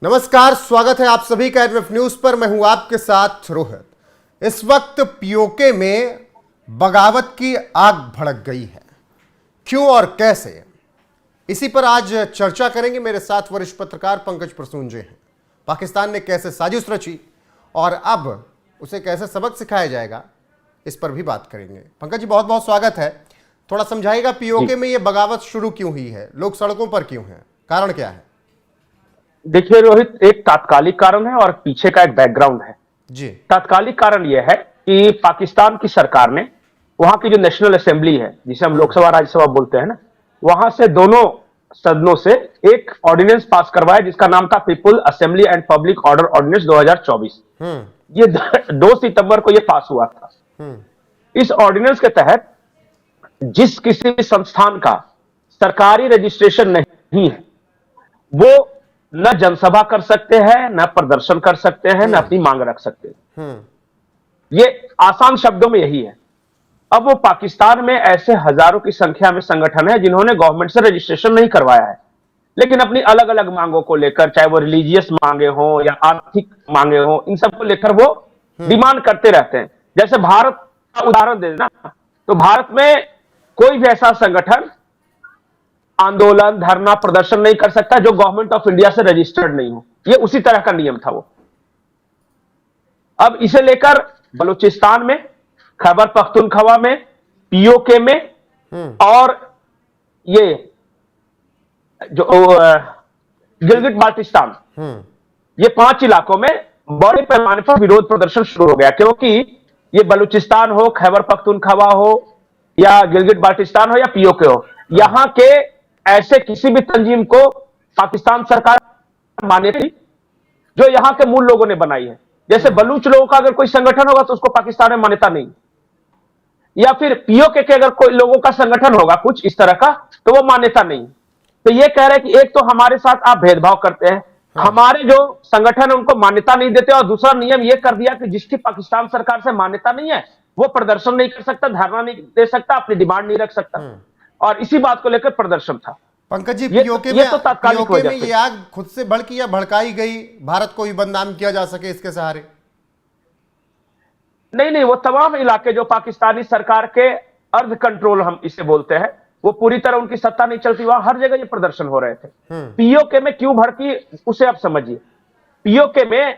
नमस्कार, स्वागत है आप सभी का एडवेफ न्यूज पर। मैं हूं आपके साथ रोहित। इस वक्त पीओके में बगावत की आग भड़क गई है। क्यों और कैसे, इसी पर आज चर्चा करेंगे। मेरे साथ वरिष्ठ पत्रकार पंकज प्रसून जी हैं। पाकिस्तान ने कैसे साजिश रची और अब उसे कैसे सबक सिखाया जाएगा, इस पर भी बात करेंगे। पंकज जी, बहुत बहुत स्वागत है। थोड़ा समझाइएगा, पीओके में यह बगावत शुरू क्यों हुई है, लोग सड़कों पर क्यों हैं, कारण क्या है? देखिए रोहित, एक तात्कालिक कारण है और पीछे का एक बैकग्राउंड है जी। तात्कालिक कारण यह है कि पाकिस्तान की सरकार ने वहां की जो नेशनल असेंबली है, जिसे हम लोकसभा राज्यसभा बोलते हैं ना, वहां से दोनों सदनों से एक ऑर्डिनेंस पास करवाया जिसका नाम था people assembly and public order ordinance 2024। ये 2 सितंबर को ये पास हुआ था। इस ऑर्डिनेंस के तहत जिस किसी भी संस्थान का सरकारी रजिस्ट्रेशन नहीं है, वो न जनसभा कर सकते हैं, न प्रदर्शन कर सकते हैं, न अपनी मांग रख सकते हैं। ये आसान शब्दों में यही है। अब वो पाकिस्तान में ऐसे हजारों की संख्या में संगठन है जिन्होंने गवर्नमेंट से रजिस्ट्रेशन नहीं करवाया है, लेकिन अपनी अलग अलग मांगों को लेकर, चाहे वो रिलीजियस मांगे हो या आर्थिक मांगे हो, इन सबको लेकर वो डिमांड करते रहते हैं। जैसे भारत का उदाहरण देना, तो भारत में कोई भी ऐसा संगठन आंदोलन, धरना, प्रदर्शन नहीं कर सकता जो गवर्नमेंट ऑफ इंडिया से रजिस्टर्ड नहीं हो। ये उसी तरह का नियम था वो। अब इसे लेकर बलूचिस्तान में, खैबर पख्तूनख्वा में, पीओके में और ये जो गिलगिट बाल्टिस्तान, ये 5 इलाकों में बड़े पैमाने पर विरोध प्रदर्शन शुरू हो गया, क्योंकि ये बलूचिस्तान हो, खैबर पख्तूनख्वा हो या गिलगिट बाल्टिस्तान हो या पीओके हो, यहां के ऐसे किसी भी तंजीम को पाकिस्तान सरकार माने थी जो यहां के मूल लोगों ने बनाई है। जैसे बलूच लोगों का अगर कोई संगठन होगा तो उसको पाकिस्तान में मान्यता नहीं, या फिर पीओके के अगर कोई लोगों का संगठन होगा कुछ इस तरह का, तो वो मान्यता नहीं। तो ये कह रहे हैं कि एक तो हमारे साथ आप भेदभाव करते हैं, हमारे जो संगठन है उनको मान्यता नहीं देते, और दूसरा नियम ये कर दिया कि जिसकी पाकिस्तान सरकार से मान्यता नहीं है वो प्रदर्शन नहीं कर सकता, धरना नहीं दे सकता, अपनी डिमांड नहीं रख सकता। और इसी बात को लेकर प्रदर्शन था। पंकज जी, पीओके में, तो तात्कालिक वजह ये आग खुद से भड़की या भड़काई गई, भारत को भी बदनाम किया जा सके इसके सहारे? नहीं, वो तमाम इलाके जो पाकिस्तानी सरकार के अर्ध कंट्रोल हम इसे बोलते हैं, वो पूरी तरह उनकी सत्ता नहीं चलती, वहां हर जगह ये प्रदर्शन हो रहे थे। पीओके में क्यों भड़की उसे आप समझिए। पीओके में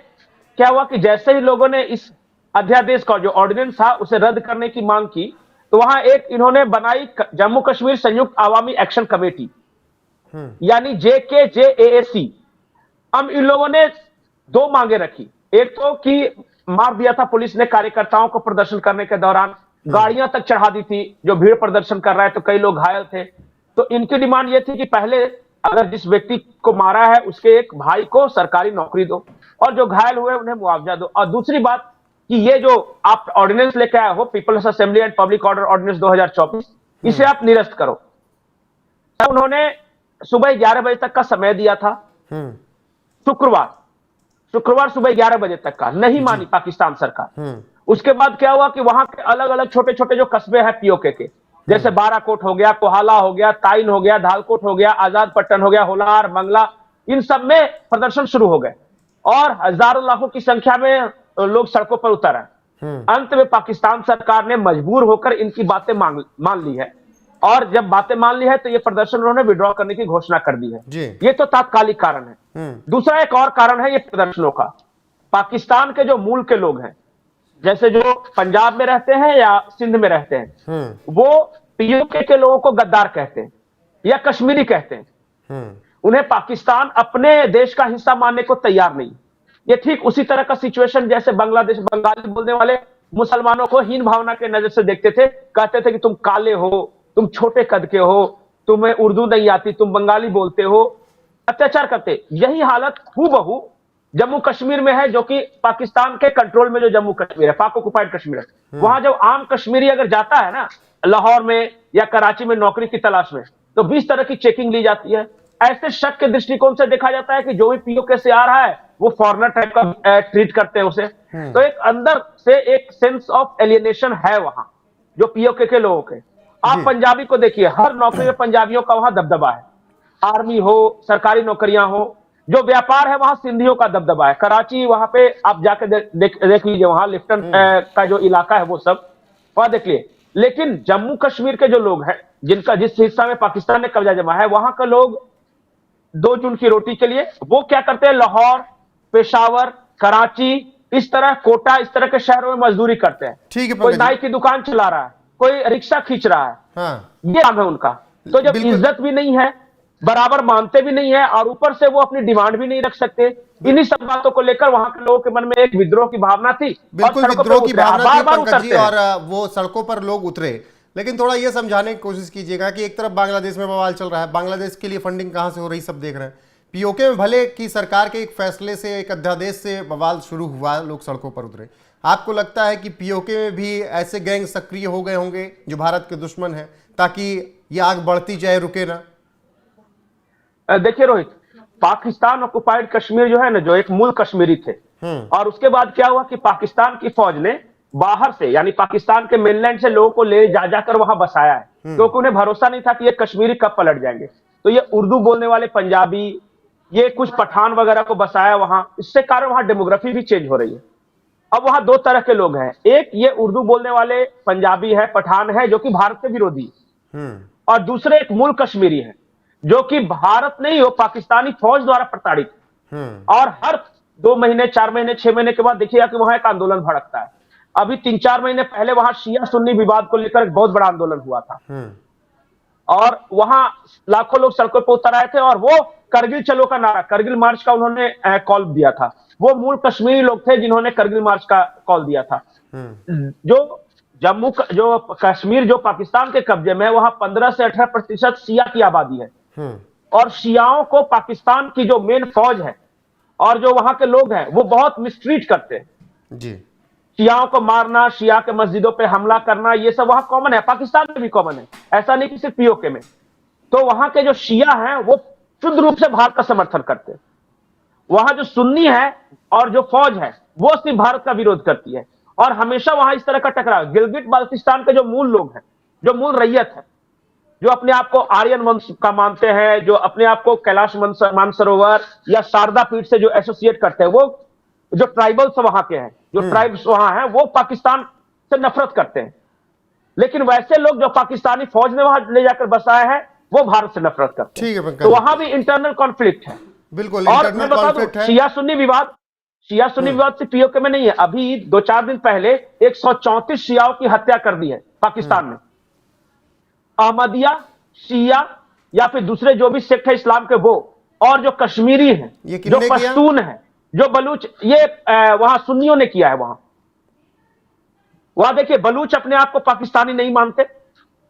क्या हुआ कि जैसे ही लोगों ने इस अध्यादेश का जो ऑर्डिनेंस था उसे रद्द करने की मांग की, तो वहां एक इन्होंने बनाई जम्मू कश्मीर संयुक्त आवामी एक्शन कमेटी, यानी JKJAAC। अब इन लोगों ने 2 मांगे रखी। एक तो कि मार दिया था पुलिस ने कार्यकर्ताओं को प्रदर्शन करने के दौरान, गाड़ियां तक चढ़ा दी थी जो भीड़ प्रदर्शन कर रहा है, तो कई लोग घायल थे। तो इनकी डिमांड यह थी कि पहले अगर जिस व्यक्ति को मारा है उसके एक भाई को सरकारी नौकरी दो, और जो घायल हुए उन्हें मुआवजा दो। और दूसरी बात कि ये जो आप ऑर्डिनेंस लेके आए हो, people's assembly and public order ordinance 2024, इसे आप निरस्त करो। तो उन्होंने सुबह 11 बजे तक का समय दिया था, शुक्रवार सुबह 11 बजे तक का। नहीं मानी पाकिस्तान सरकार। उसके बाद क्या हुआ कि वहां के अलग अलग छोटे छोटे जो कस्बे हैं पीओके के, जैसे बाराकोट हो गया, कोहाला हो गया, ताइन हो गया, धालकोट हो गया, आजाद पट्टन हो गया, होलार, मंगला, इन सब में प्रदर्शन शुरू हो गए और हजारों लाखों की संख्या में लोग सड़कों पर उतर आए। अंत में पाकिस्तान सरकार ने मजबूर होकर इनकी बातें मान ली है, और जब बातें मान ली है तो ये प्रदर्शन उन्होंने विड्रॉ करने की घोषणा कर दी है। ये तो तात्कालिक कारण है। दूसरा एक और कारण है ये प्रदर्शनों का। पाकिस्तान के जो मूल के लोग हैं, जैसे जो पंजाब में रहते हैं या सिंध में रहते हैं, वो पीओके के लोगों को गद्दार कहते हैं या कश्मीरी कहते हैं। उन्हें पाकिस्तान अपने देश का हिस्सा मानने को तैयार नहीं। ये ठीक उसी तरह का सिचुएशन जैसे बांग्लादेश, बंगाली बोलने वाले मुसलमानों को हीन भावना के नजर से देखते थे, कहते थे कि तुम काले हो, तुम छोटे कद के हो, तुम्हें उर्दू नहीं आती, तुम बंगाली बोलते हो, अत्याचार करते। यही हालत हूबहू जम्मू कश्मीर में है, जो कि पाकिस्तान के कंट्रोल में जो जम्मू कश्मीर है, पाक ऑक्युपाइड कश्मीर है। वहां जब आम कश्मीरी अगर जाता है ना लाहौर में या कराची में नौकरी की तलाश में, तो 20 तरह की चेकिंग ली जाती है। ऐसे शक के दृष्टिकोण से देखा जाता है कि जो भी पीओके से आ रहा है वो फॉरेनर टाइप का ट्रीट करते हैं उसे। तो एक अंदर से एक सेंस ऑफ एलियनेशन है वहां जो पीओके के लोगों के। आप पंजाबी को देखिए, हर नौकरी में पंजाबियों का वहां दबदबा है, आर्मी हो, सरकारी नौकरियां हो, जो व्यापार है वहां सिंधियों का दबदबा है। कराची वहां पे आप जाके देख लीजिए, वहां लिफ्टन का जो इलाका है वो सब वहां देख लिए। लेकिन जम्मू कश्मीर के जो लोग हैं, जिनका जिस हिस्सा में पाकिस्तान ने कब्जा जमा है, वहां का लोग 2 जून की रोटी के लिए वो क्या करते हैं, लाहौर, पेशावर, कराची, इस तरह कोटा, इस तरह के शहरों में मजदूरी करते हैं। ठीक है कोई पंकज नाई जी। की दुकान चला रहा है, कोई रिक्शा खींच रहा है, हाँ ये काम है उनका। तो जब बिल्कुल इज्जत भी नहीं है, बराबर मानते भी नहीं है, और ऊपर से वो अपनी डिमांड भी नहीं रख सकते, इन्हीं सब बातों को लेकर वहां के लोगों के मन में एक विद्रोह की भावना थी और बिल्कुल सड़कों पे विद्रोह की उतरे, भावना बार थी बार पंकज जी, उतरते हैं। और वो सड़कों पर लोग उतरे। लेकिन थोड़ा ये समझाने की कोशिश कीजिएगा कि एक तरफ बांग्लादेश में बवाल चल रहा है, बांग्लादेश के लिए फंडिंग कहां से हो रही सब देख रहे हैं। पीओके में भले की सरकार के एक फैसले से, एक अध्यादेश से बवाल शुरू हुआ, लोग सड़कों पर उतरे। आपको लगता है कि पीओके में भी ऐसे गैंग सक्रिय हो गए होंगे जो भारत के दुश्मन है, ताकि ये आग बढ़ती जाए, रुके ना? देखिए रोहित, पाकिस्तान ऑक्युपाइड कश्मीर जो है ना, जो एक मूल कश्मीरी थे, और उसके बाद क्या हुआ कि पाकिस्तान की फौज ने बाहर से, यानी पाकिस्तान के मेनलैंड से लोगों को ले जा जाकर वहां बसाया है, क्योंकि उन्हें भरोसा नहीं था कि ये कश्मीरी कब पलट जाएंगे। तो ये उर्दू बोलने वाले पंजाबी, ये कुछ पठान वगैरह को बसाया वहां। इससे कारण वहां डेमोग्राफी भी चेंज हो रही है। अब वहां 2 तरह के लोग हैं, एक ये उर्दू बोलने वाले पंजाबी है, पठान है, जो कि भारत के विरोधी, और दूसरे एक मूल कश्मीरी है, जो कि भारत नहीं, वो पाकिस्तानी फौज द्वारा प्रताड़ित। और हर 2 महीने, 4 महीने, 6 महीने के बाद देखिएगा कि वहां एक आंदोलन भड़कता है। अभी 3-4 महीने पहले वहां शिया सुन्नी विवाद को लेकर एक बहुत बड़ा आंदोलन हुआ था, और वहां लाखों लोग सड़कों पर उतर आए थे, और वो करगिल चलो का नारा, करगिल मार्च का उन्होंने कॉल दिया था। वो मूल कश्मीरी लोग थे जिन्होंने करगिल मार्च का कॉल दिया था। जो जो कश्मीर जो पाकिस्तान के कब्जे में है, वहां 15 से 18% शिया की आबादी है, और शियाओं को पाकिस्तान की जो मेन फौज है और जो वहां के लोग हैं वो बहुत मिसट्रीट करते हैं जी। शियाओं को मारना, शिया के मस्जिदों पे हमला करना, ये सब वहां कॉमन है, पाकिस्तान में भी कॉमन है, ऐसा नहीं कि सिर्फ पीओके में। तो वहां के जो शिया हैं वो शुद्ध रूप से भारत का समर्थन करते हैं। वहां जो सुन्नी है और जो फौज है वो सिर्फ भारत का विरोध करती है, और हमेशा वहां इस तरह का टकराव। गिलगिट बाल्टिस्तान के जो मूल लोग हैं, जो मूल रैयत है, जो अपने आप को आर्यन वंश का मानते हैं, जो अपने आप को कैलाश मानसरोवर या शारदा पीठ से जो एसोसिएट करते हैं, वो जो ट्राइबल्स वहां के हैं, जो ट्राइब्स वहां हैं, वो पाकिस्तान से नफरत करते हैं। लेकिन वैसे लोग जो पाकिस्तानी फौज ने वहां ले जाकर बसाया है, वो भारत से नफरत करते हैं। ठीक है पंकज, तो वहां भी इंटरनल कॉन्फ्लिक्ट है। बिल्कुल और इंटरनल मैं बता दूं, कॉन्फ्लिक्ट है। शिया सुन्नी विवाद से पीओके में नहीं है। अभी 2-4 दिन पहले 134 शियाओं की हत्या कर दी है पाकिस्तान में। अहमदिया, शिया या फिर दूसरे जो भी सेक्ट है इस्लाम के, वो, और जो कश्मीरी हैं, जो पश्तून हैं, जो बलूच, ये वहां सुन्नियों ने किया है। वहां देखिए, बलूच अपने आप को पाकिस्तानी नहीं मानते।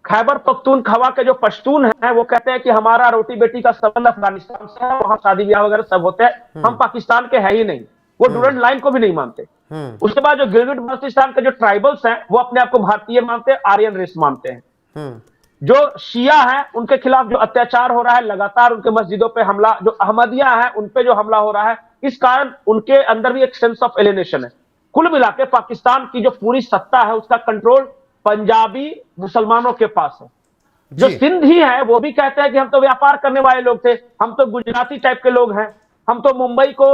खैबर पख्तूनख्वा के जो पश्तून हैं वो कहते हैं कि हमारा रोटी बेटी का संबंध अफगानिस्तान से है, वहां शादी ब्याह वगैरह सब होते हैं, हम पाकिस्तान के है ही नहीं। वो डूरंट लाइन को भी नहीं मानते। उसके बाद जो गिलगिट बाल्टिस्तान के जो ट्राइबल्स हैं वो अपने आप को भारतीय मानते हैं, आर्यन रेस मानते हैं। जो शिया है उनके खिलाफ जो अत्याचार हो रहा है लगातार, उनके मस्जिदों पे हमला, जो अहमदिया है उन पे जो हमला हो रहा है, इस कारण उनके अंदर भी एक सेंस ऑफ एलिनेशन है। कुल मिला के पाकिस्तान की जो पूरी सत्ता है उसका कंट्रोल पंजाबी मुसलमानों के पास है। जो सिंधी है वो भी कहते हैं कि हम तो व्यापार करने वाले लोग थे, हम तो गुजराती टाइप के लोग हैं, हम तो मुंबई को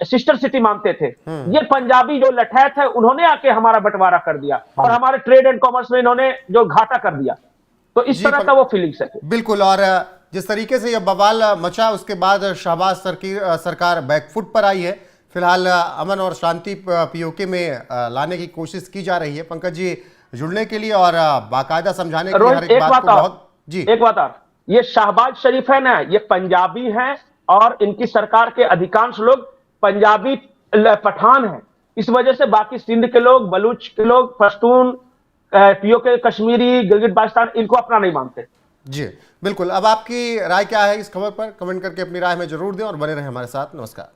सिस्टर सिटी मानते थे। ये पंजाबी जो लठैत है उन्होंने आके हमारा बंटवारा कर दिया, और हमारे ट्रेड एंड कॉमर्स में इन्होंने जो घाटा कर दिया। तो इस तरह का वो फीलिंग्स है। बिल्कुल, और जिस तरीके से यह बवाल मचा, उसके बाद शहबाज सरकार बैकफुट पर आई है। फिलहाल अमन और शांति पीओके में लाने की कोशिश की जा रही है। पंकज जी, जुड़ने के लिए और बाकायदा समझाने के लिए हर एक बात को बहुत जी। एक बात और, ये शहबाज शरीफ है ना, ये पंजाबी हैं, और इनकी सरकार के अधिकांश लोग पंजाबी पठान हैं। इस वजह से बाकी सिंध के लोग, बलूच के लोग, पश्तून, पीओके कश्मीरी, गिलगिट बाल्टिस्तान, इनको अपना नहीं मानते। जी बिल्कुल। अब आपकी राय क्या है इस खबर पर? कमेंट करके अपनी राय में जरूर दें और बने रहें हमारे साथ। नमस्कार।